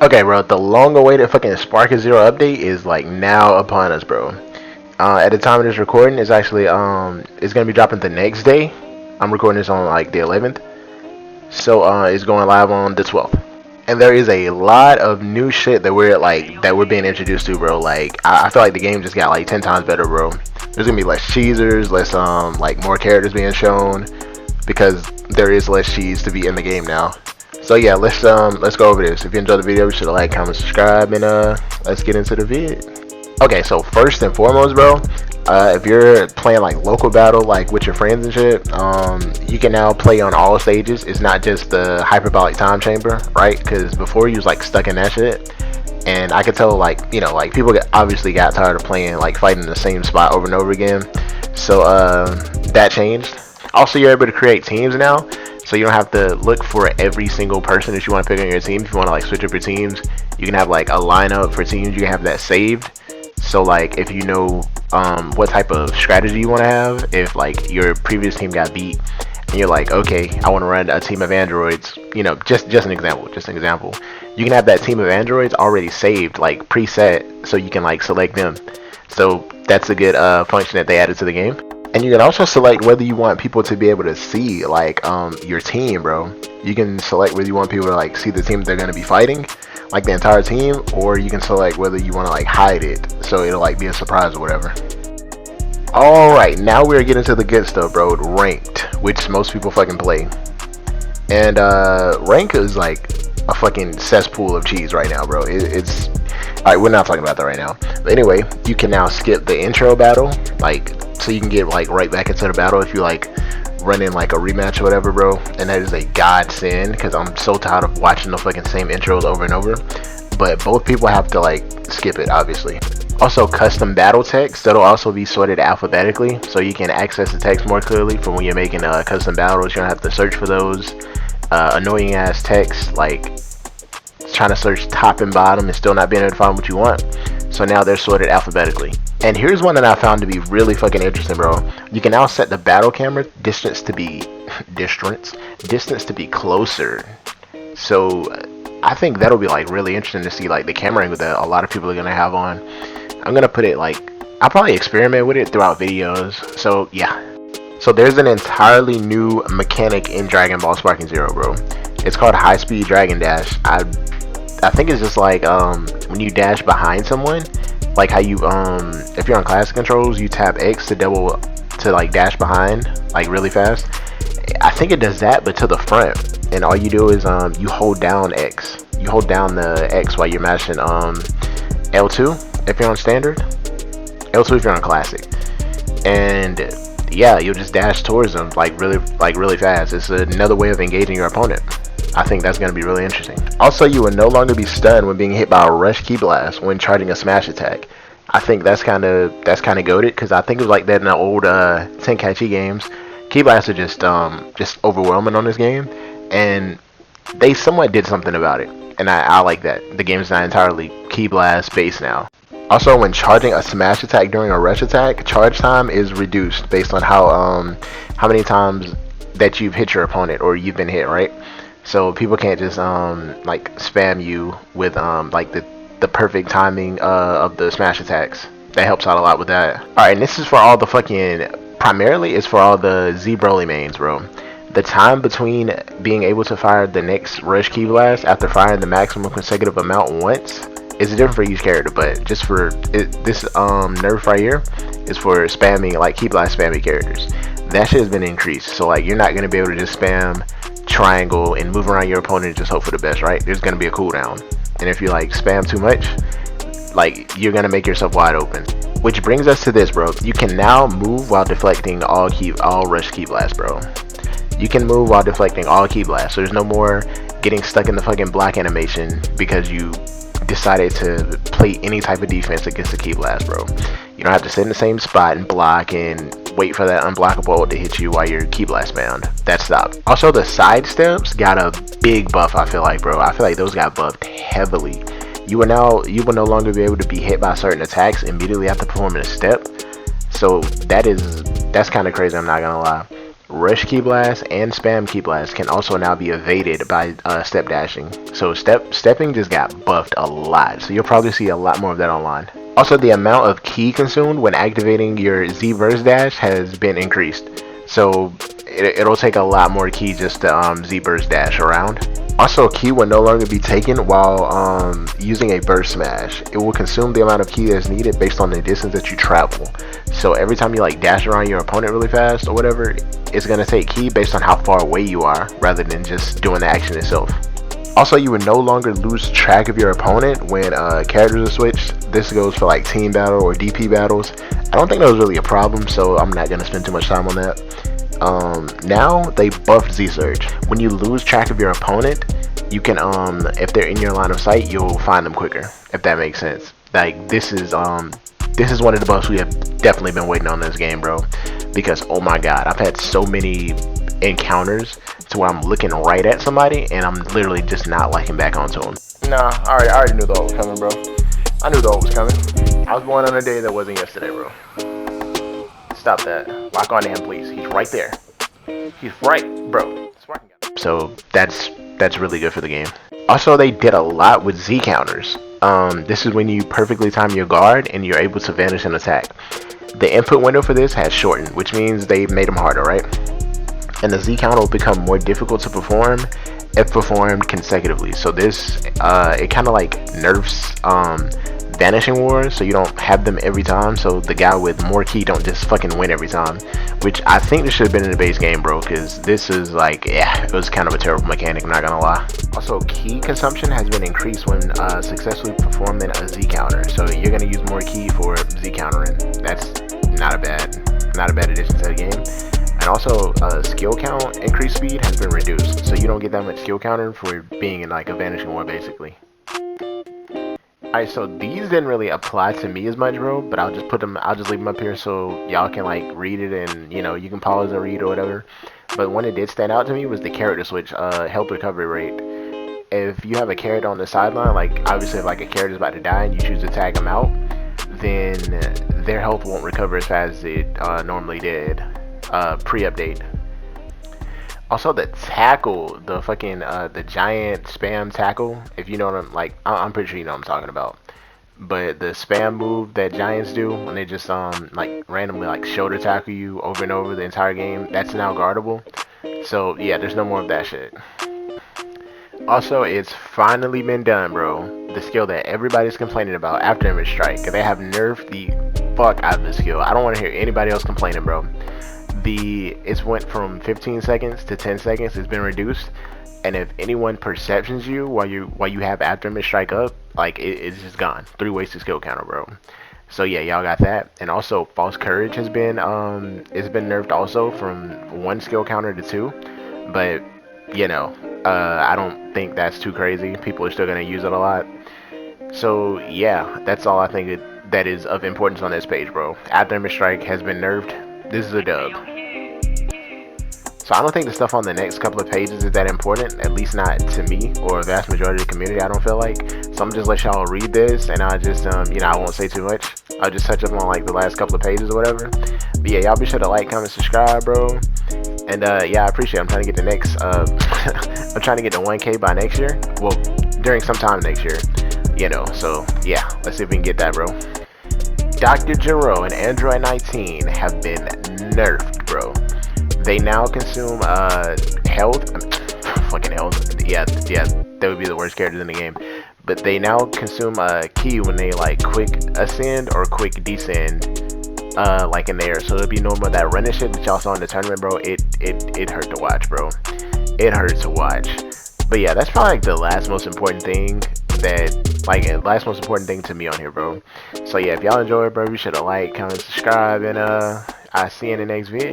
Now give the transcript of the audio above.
Okay, bro, the long-awaited fucking Spark Zero update is like now upon us, bro. At the time of this recording, it's actually it's gonna be dropping the next day. I'm recording this on like the 11th, so it's going live on the 12th. And there is a lot of new shit that we're being introduced to, bro. Like I feel like the game just got like 10 times better, bro. There's gonna be less cheesers, less like more characters being shown because there is less cheese to be in the game now. So yeah, let's go over this. If you enjoyed the video, be sure to like, comment, subscribe, and let's get into the vid. Okay, so first and foremost, bro, if you're playing like local battle, like with your friends and shit, you can now play on all stages. It's not just the hyperbolic time chamber, right? Because before you was like stuck in that shit, and I could tell like like people obviously got tired of playing like fighting the same spot over and over again. So that changed. Also, you're able to create teams now, so you don't have to look for every single person that you want to pick on your team. If you want to like switch up your teams, you can have like a lineup for teams. You can have that saved. So like if you know what type of strategy you want to have, if like your previous team got beat and you're like, okay, I want to run a team of androids, just an example, you can have that team of androids already saved, like preset, so you can like select them. So that's a good function that they added to the game. And you can also select whether you want people to be able to see like your team, bro. You can select whether you want people to like see the team they're going to be fighting, like the entire team, or you can select whether you want to like hide it so it'll like be a surprise or whatever. Alright, now we're getting to the good stuff, bro. Ranked, which most people fucking play. And rank is like a fucking cesspool of cheese right now, bro. It's alright, we're not talking about that right now. But anyway, you can now skip the intro battle, like, so you can get like right back into the battle if you like run in like a rematch or whatever, bro. And that is a godsend because I'm so tired of watching the fucking same intros over and over. But both people have to like skip it, obviously. Also, custom battle text that'll also be sorted alphabetically, so you can access the text more clearly for when you're making custom battles. You don't have to search for those annoying ass text like trying to search top and bottom and still not being able to find what you want. So now they're sorted alphabetically. And here's one that I found to be really fucking interesting, bro. You can now set the battle camera distance to be distance to be closer. So I think that'll be like really interesting to see like the camera angle that a lot of people are gonna have on. I'm gonna put it like, I'll probably experiment with it throughout videos. So yeah. So there's an entirely new mechanic in Dragon Ball Sparking Zero, bro. It's called High Speed Dragon Dash. I think it's just like when you dash behind someone, like how you if you're on classic controls, you tap X to like dash behind like really fast. I think it does that, but to the front. And all you do is you hold down X. You hold down the X while you're mashing L2 if you're on standard, L2 if you're on classic, and yeah, you'll just dash towards them like really fast. It's another way of engaging your opponent. I think that's going to be really interesting. Also, you will no longer be stunned when being hit by a rush ki blast when charging a smash attack. I think that's kind of goated, because I think it was like that in the old Tenkaichi games. Ki blasts are just overwhelming on this game, and they somewhat did something about it, and I like that. The game's not entirely ki blast based now. Also, when charging a smash attack during a rush attack, charge time is reduced based on how many times that you've hit your opponent or you've been hit, right? So people can't just like spam you with like the perfect timing of the smash attacks. That helps out a lot with that. Alright, and this is for all the fucking, primarily it's for all the Z Broly mains, bro. The time between being able to fire the next rush ki blast after firing the maximum consecutive amount once is different for each character, but just for this nerf right here is for spamming, like ki blast spammy characters. That shit has been increased, so like you're not gonna be able to just spam triangle and move around your opponent and just hope for the best, right? There's gonna be a cooldown, and if you like spam too much, like you're gonna make yourself wide open. Which brings us to this, bro. You can now move while deflecting all rush ki blast, bro. You can move while deflecting all ki blast, so there's no more getting stuck in the fucking block animation because you decided to play any type of defense against the ki blast, bro. You don't have to sit in the same spot and block and wait for that unblockable ult to hit you while you're ki blast bound. That stopped. Also, the side steps got a big buff, I feel like, bro. I feel like those got buffed heavily. You will no longer be able to be hit by certain attacks immediately after performing a step. So that's kind of crazy, I'm not gonna lie. Rush Key Blast and Spam Key Blast can also now be evaded by step dashing. So stepping just got buffed a lot. So you'll probably see a lot more of that online. Also, the amount of ki consumed when activating your Z burst dash has been increased. So it'll take a lot more ki just to Z burst dash around. Also, ki will no longer be taken while using a burst smash. It will consume the amount of ki that's needed based on the distance that you travel. So every time you like dash around your opponent really fast or whatever, it's gonna take ki based on how far away you are rather than just doing the action itself. Also, you would no longer lose track of your opponent when characters are switched. This goes for like team battle or DP battles. I don't think that was really a problem, so I'm not gonna spend too much time on that. Now they buffed Z-Surge. When you lose track of your opponent, you can if they're in your line of sight, you'll find them quicker, if that makes sense. Like this is one of the buffs we have definitely been waiting on in this game, bro, because oh my god, I've had so many encounters to where I'm looking right at somebody and I'm literally just not liking back onto them. Nah, I already knew the ult was coming, bro. I knew the ult was coming. I was born on a day that wasn't yesterday, bro. Stop that. Lock on to him, please. He's right there. He's right, bro. So that's really good for the game. Also, they did a lot with Z counters. This is when you perfectly time your guard and you're able to vanish an attack. The input window for this has shortened, which means they made them harder, right? And the Z counter will become more difficult to perform if performed consecutively. So this, it kind of like nerfs vanishing wars, so you don't have them every time, so the guy with more ki don't just fucking win every time, which I think this should have been in the base game, bro, because this is like, yeah, it was kind of a terrible mechanic, I'm not gonna lie. Also, ki consumption has been increased when successfully performing a Z counter, so you're gonna use more ki for Z countering. That's not a bad addition to the game. And also, skill count increased speed has been reduced, so you don't get that much skill counter for being in like a vanishing war, basically. Alright, so these didn't really apply to me as much, bro, but I'll just leave them up here so y'all can like read it and, you know, you can pause and read or whatever. But one that did stand out to me was the character switch, health recovery rate. If you have a character on the sideline, like obviously if like a character's about to die and you choose to tag them out, then their health won't recover as fast as it normally did pre-update. Also, the tackle, the fucking the giant spam tackle, if you know what I'm pretty sure you know what I'm talking about. But the spam move that giants do when they just like randomly like shoulder tackle you over and over the entire game, that's now guardable. So yeah, there's no more of that shit. Also, it's finally been done, bro. The skill that everybody's complaining about, After Image Strike. They have nerfed the fuck out of the skill. I don't want to hear anybody else complaining, bro. It's went from 15 seconds to 10 seconds. It's been reduced, and if anyone perceptions you while you have After Image Strike up, like it's just gone. 3 wasted skill counter, bro. So yeah, y'all got that. And also, False Courage has been it's been nerfed also from 1 skill counter to 2, but you know, I don't think that's too crazy. People are still gonna use it a lot. So yeah, that's all I think that is of importance on this page, bro. After Image Strike has been nerfed. This is a dub. So I don't think the stuff on the next couple of pages is that important, at least not to me or a vast majority of the community, I don't feel like. So I'm just let y'all read this, and I'll just, you know, I won't say too much. I'll just touch up on like the last couple of pages or whatever. But yeah, y'all be sure to like, comment, subscribe, bro. And yeah, I appreciate it. I'm trying to get the next, I'm trying to get to 1K by next year. Well, during sometime next year, you know. So yeah, let's see if we can get that, bro. Dr. Gero and Android 19 have been nerfed, bro. They now consume health, fucking health. Yeah, that would be the worst characters in the game. But they now consume ki when they like quick ascend or quick descend, like in the air. So it'll be normal that running shit that y'all saw in the tournament, bro. It hurt to watch, bro. It hurt to watch. But yeah, that's probably like the last most important thing to me on here, bro. So yeah, if y'all enjoy it, bro, be sure to like, comment, subscribe, and I'll see you in the next video.